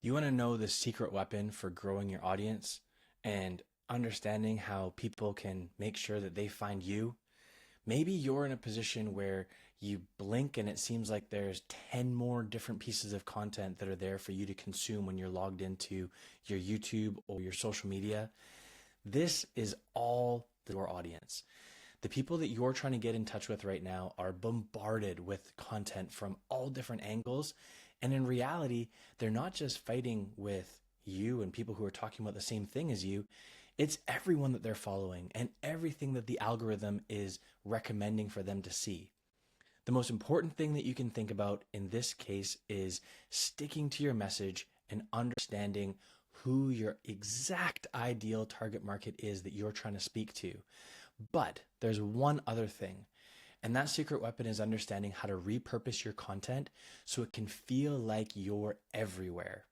You want to know the secret weapon for growing your audience and understanding how people can make sure that they find you? Maybe you're in a position where you blink and it seems like there's 10 more different pieces of content that are there for you to consume when you're logged into your YouTube or your social media. This is all your audience. The people that you're trying to get in touch with right now are bombarded with content from all different angles. And in reality, they're not just fighting with you and people who are talking about the same thing as you. It's everyone that they're following and everything that the algorithm is recommending for them to see. The most important thing that you can think about in this case is sticking to your message and understanding who your exact ideal target market is that you're trying to speak to. But there's one other thing, and that secret weapon is understanding how to repurpose your content so it can feel like you're everywhere.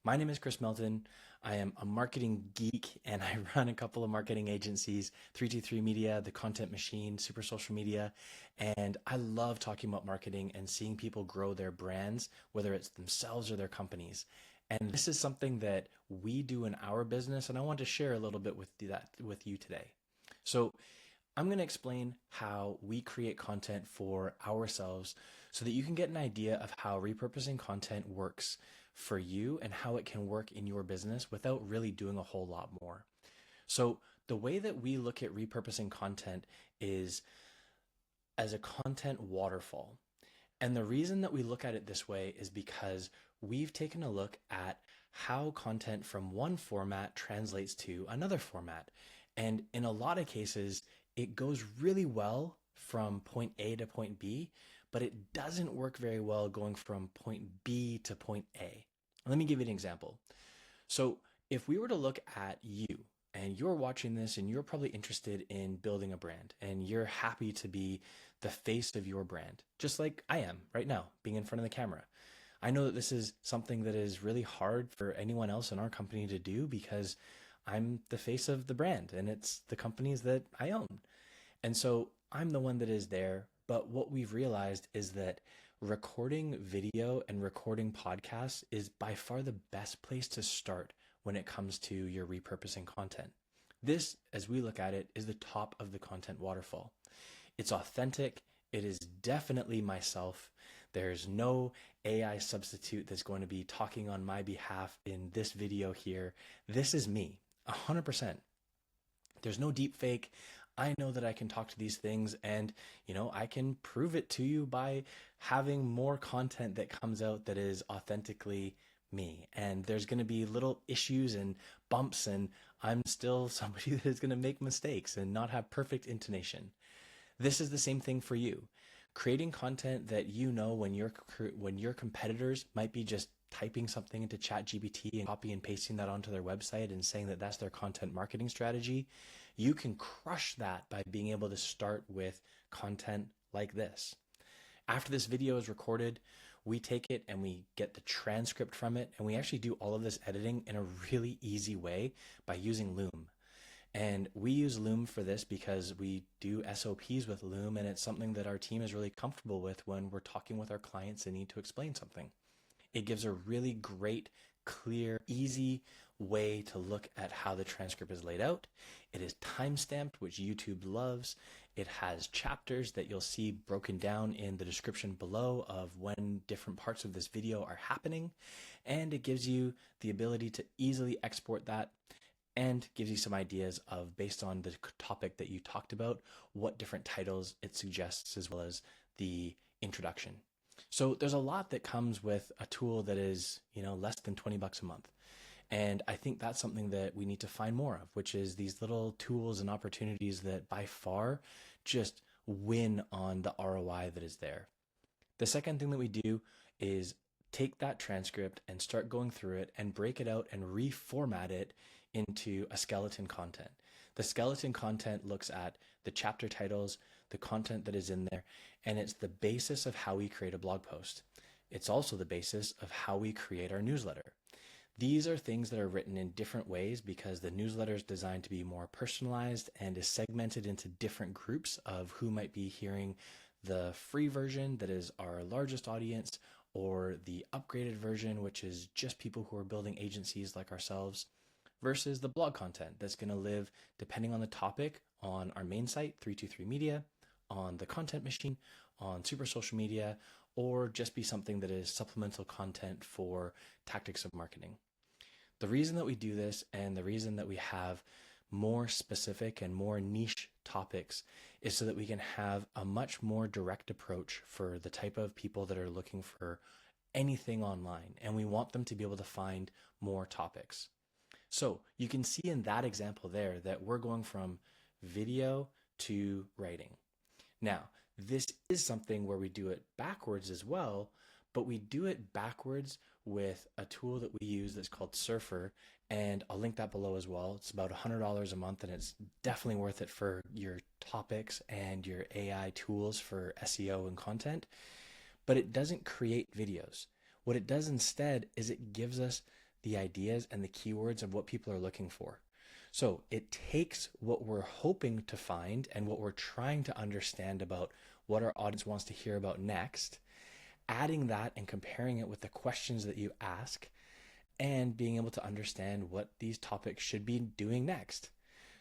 My name is Chris Milton. I am a marketing geek and I run a couple of marketing agencies, 323 Media, The Content Machine, Super Social Media, and I love talking about marketing and seeing people grow their brands, whether it's themselves or their companies. And this is something that we do in our business, and I want to share a little bit with that with you today. So I'm going to explain how we create content for ourselves so that you can get an idea of how repurposing content works for you and how it can work in your business without really doing a whole lot more. So the way that we look at repurposing content is as a content waterfall. And the reason that we look at it this way is because we've taken a look at how content from one format translates to another format. And in a lot of cases, it goes really well from point A to point B, but it doesn't work very well going from point B to point A. Let me give you an example. So if we were to look at you and you're watching this and you're probably interested in building a brand and you're happy to be the face of your brand, just like I am right now, being in front of the camera. I know that this is something that is really hard for anyone else in our company to do because I'm the face of the brand and it's the companies that I own. And so I'm the one that is there. But what we've realized is that recording video and recording podcasts is by far the best place to start when it comes to your repurposing content. This, as we look at it, is the top of the content waterfall. It's authentic. It is definitely myself. There's no AI substitute that's going to be talking on my behalf in this video here. This is me, 100%. There's no deep fake. I know that I can talk to these things and, I can prove it to you by having more content that comes out that is authentically me. And there's going to be little issues and bumps, and I'm still somebody that is going to make mistakes and not have perfect intonation. This is the same thing for you. Creating content that when your competitors might be just typing something into ChatGPT and copy and pasting that onto their website and saying that that's their content marketing strategy, you can crush that by being able to start with content like this. After this video is recorded, we take it and we get the transcript from it, and we actually do all of this editing in a really easy way by using Loom. And we use Loom for this because we do SOPs with Loom, and it's something that our team is really comfortable with when we're talking with our clients and need to explain something. It gives a really great, clear, easy way to look at how the transcript is laid out. It is time-stamped, which YouTube loves. It has chapters that you'll see broken down in the description below of when different parts of this video are happening. And it gives you the ability to easily export that and gives you some ideas of, based on the topic that you talked about, what different titles it suggests, as well as the introduction. So there's a lot that comes with a tool that is, less than $20 a month. And I think that's something that we need to find more of, which is these little tools and opportunities that by far just win on the ROI that is there. The second thing that we do is take that transcript and start going through it and break it out and reformat it into a skeleton content. The skeleton content looks at the chapter titles, the content that is in there, and it's the basis of how we create a blog post. It's also the basis of how we create our newsletter. These are things that are written in different ways because the newsletter is designed to be more personalized and is segmented into different groups of who might be hearing the free version that is our largest audience, or the upgraded version, which is just people who are building agencies like ourselves, versus the blog content that's going to live, depending on the topic, on our main site, 323 Media, on the content machine, on super social media, or just be something that is supplemental content for tactics of marketing. The reason that we do this and the reason that we have more specific and more niche topics is so that we can have a much more direct approach for the type of people that are looking for anything online, and we want them to be able to find more topics. So you can see in that example there that we're going from video to writing. Now, this is something where we do it backwards as well, but we do it backwards with a tool that we use that's called Surfer, and I'll link that below as well. It's about $100 a month, and it's definitely worth it for your topics and your AI tools for SEO and content, but it doesn't create videos. What it does instead is it gives us the ideas and the keywords of what people are looking for. So it takes what we're hoping to find and what we're trying to understand about what our audience wants to hear about next, adding that and comparing it with the questions that you ask, and being able to understand what these topics should be doing next.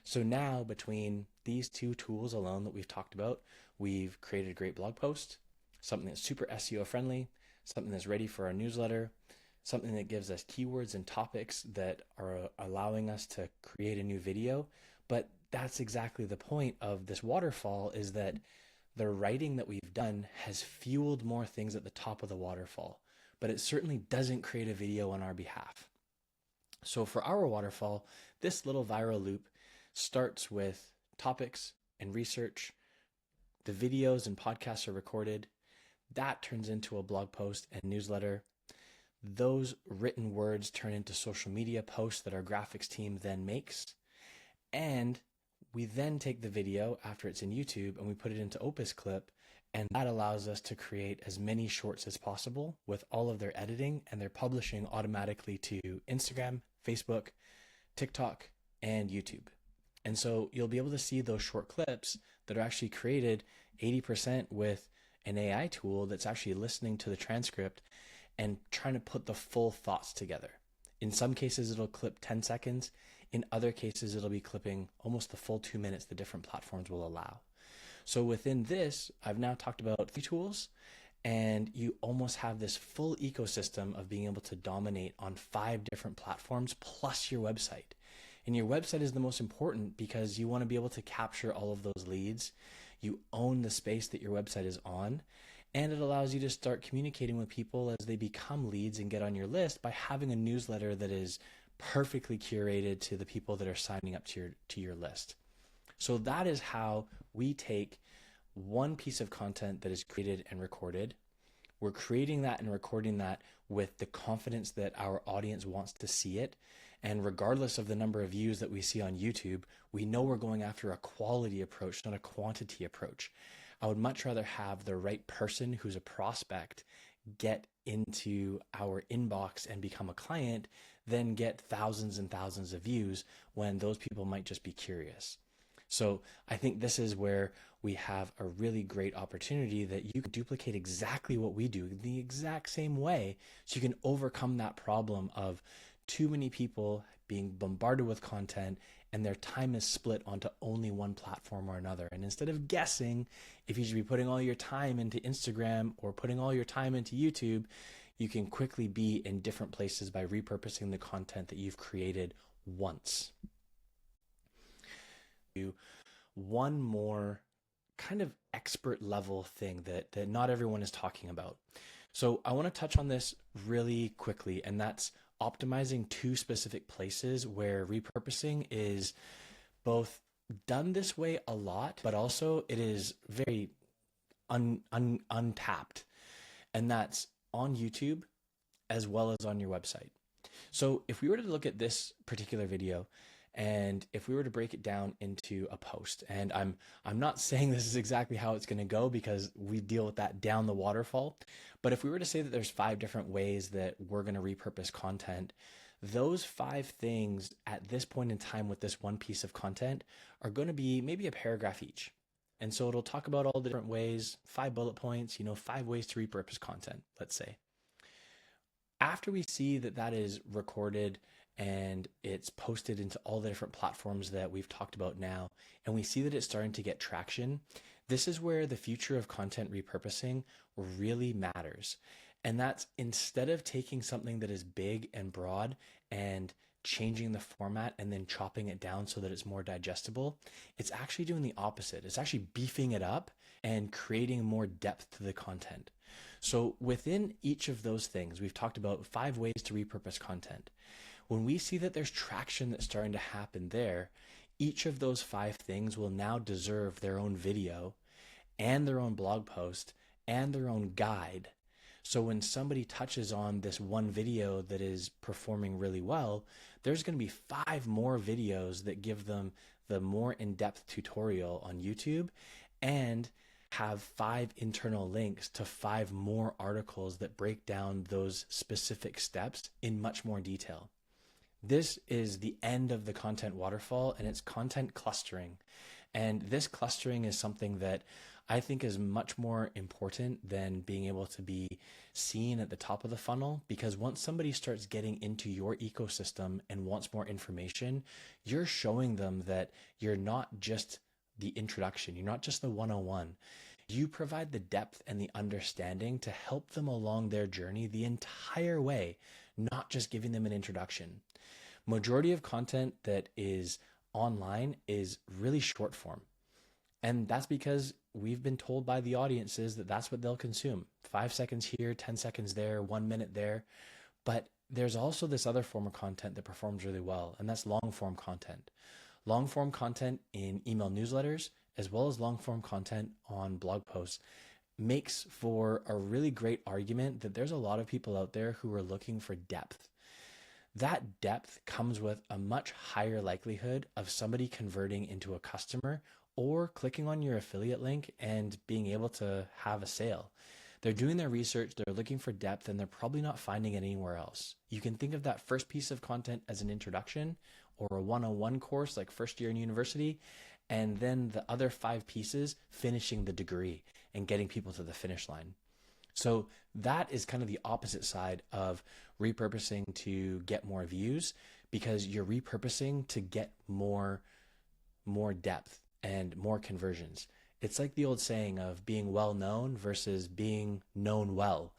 So now between these two tools alone that we've talked about, we've created a great blog post, something that's super SEO friendly, something that's ready for our newsletter, something that gives us keywords and topics that are allowing us to create a new video. But that's exactly the point of this waterfall, is that the writing that we've done has fueled more things at the top of the waterfall, but it certainly doesn't create a video on our behalf. So for our waterfall, this little viral loop starts with topics and research. The videos and podcasts are recorded. That turns into a blog post and newsletter. Those written words turn into social media posts that our graphics team then makes. And we then take the video after it's in YouTube and we put it into Opus Clip, and that allows us to create as many shorts as possible with all of their editing, and they're publishing automatically to Instagram, Facebook, TikTok, and YouTube. And so you'll be able to see those short clips that are actually created 80% with an AI tool that's actually listening to the transcript and trying to put the full thoughts together. In some cases, it'll clip 10 seconds. In other cases, it'll be clipping almost the full 2 minutes the different platforms will allow. So within this, I've now talked about 3 tools, and you almost have this full ecosystem of being able to dominate on 5 different platforms plus your website. And your website is the most important because you want to be able to capture all of those leads. You own the space that your website is on, and it allows you to start communicating with people as they become leads and get on your list by having a newsletter that is perfectly curated to the people that are signing up to your list. So that is how we take one piece of content that is created and recorded. We're creating that and recording that with the confidence that our audience wants to see it. And regardless of the number of views that we see on YouTube, we know we're going after a quality approach, not a quantity approach. I would much rather have the right person who's a prospect get into our inbox and become a client than get thousands and thousands of views when those people might just be curious. So I think this is where we have a really great opportunity that you can duplicate exactly what we do the exact same way, so you can overcome that problem of too many people being bombarded with content and their time is split onto only one platform or another. And instead of guessing if you should be putting all your time into Instagram or putting all your time into YouTube, you can quickly be in different places by repurposing the content that you've created once. One more kind of expert level thing that not everyone is talking about. So I want to touch on this really quickly, and that's optimizing 2 specific places where repurposing is both done this way a lot, but also it is very untapped. And that's on YouTube as well as on your website. So if we were to look at this particular video, and if we were to break it down into a post, and I'm not saying this is exactly how it's going to go because we deal with that down the waterfall, but if we were to say that there's 5 different ways that we're going to repurpose content, those 5 things at this point in time with this one piece of content are going to be maybe a paragraph each. And so it'll talk about all the different ways, 5 bullet points, 5 ways to repurpose content, let's say. After we see that that is recorded and it's posted into all the different platforms that we've talked about now, and we see that it's starting to get traction, this is where the future of content repurposing really matters. And that's instead of taking something that is big and broad and changing the format and then chopping it down so that it's more digestible, it's actually doing the opposite. It's actually beefing it up and creating more depth to the content. So within each of those things, we've talked about 5 ways to repurpose content. When we see that there's traction that's starting to happen there, each of those 5 things will now deserve their own video and their own blog post and their own guide. So when somebody touches on this one video that is performing really well, there's going to be 5 more videos that give them the more in-depth tutorial on YouTube, and have 5 internal links to 5 more articles that break down those specific steps in much more detail. This is the end of the content waterfall, and it's content clustering. And this clustering is something that I think is much more important than being able to be seen at the top of the funnel, because once somebody starts getting into your ecosystem and wants more information, you're showing them that you're not just the introduction, you're not just the 101. You provide the depth and the understanding to help them along their journey the entire way, not just giving them an introduction. Majority of content that is online is really short form. And that's because we've been told by the audiences that that's what they'll consume. 5 seconds here, 10 seconds there, 1 minute there. But there's also this other form of content that performs really well, and that's long form content. Long form content in email newsletters, as well as long form content on blog posts, makes for a really great argument that there's a lot of people out there who are looking for depth. That depth comes with a much higher likelihood of somebody converting into a customer or clicking on your affiliate link and being able to have a sale. They're doing their research, they're looking for depth, and they're probably not finding it anywhere else. You can think of that first piece of content as an introduction or a 101 course like first year in university, and then the other 5 pieces finishing the degree and getting people to the finish line. So that is kind of the opposite side of repurposing to get more views, because you're repurposing to get more depth and more conversions. It's like the old saying of being well known versus being known well.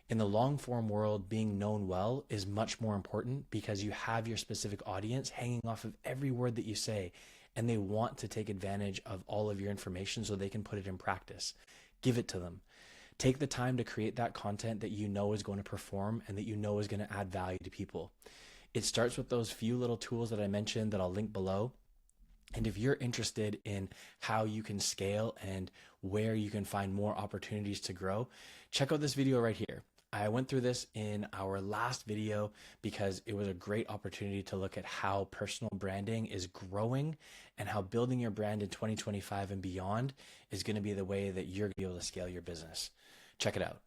In the long form world, being known well is much more important because you have your specific audience hanging off of every word that you say, and they want to take advantage of all of your information so they can put it in practice. Give it to them. Take the time to create that content that you know is going to perform and that you know is going to add value to people. It starts with those few little tools that I mentioned that I'll link below. And if you're interested in how you can scale and where you can find more opportunities to grow, check out this video right here. I went through this in our last video because it was a great opportunity to look at how personal branding is growing and how building your brand in 2025 and beyond is going to be the way that you're going to be able to scale your business. Check it out.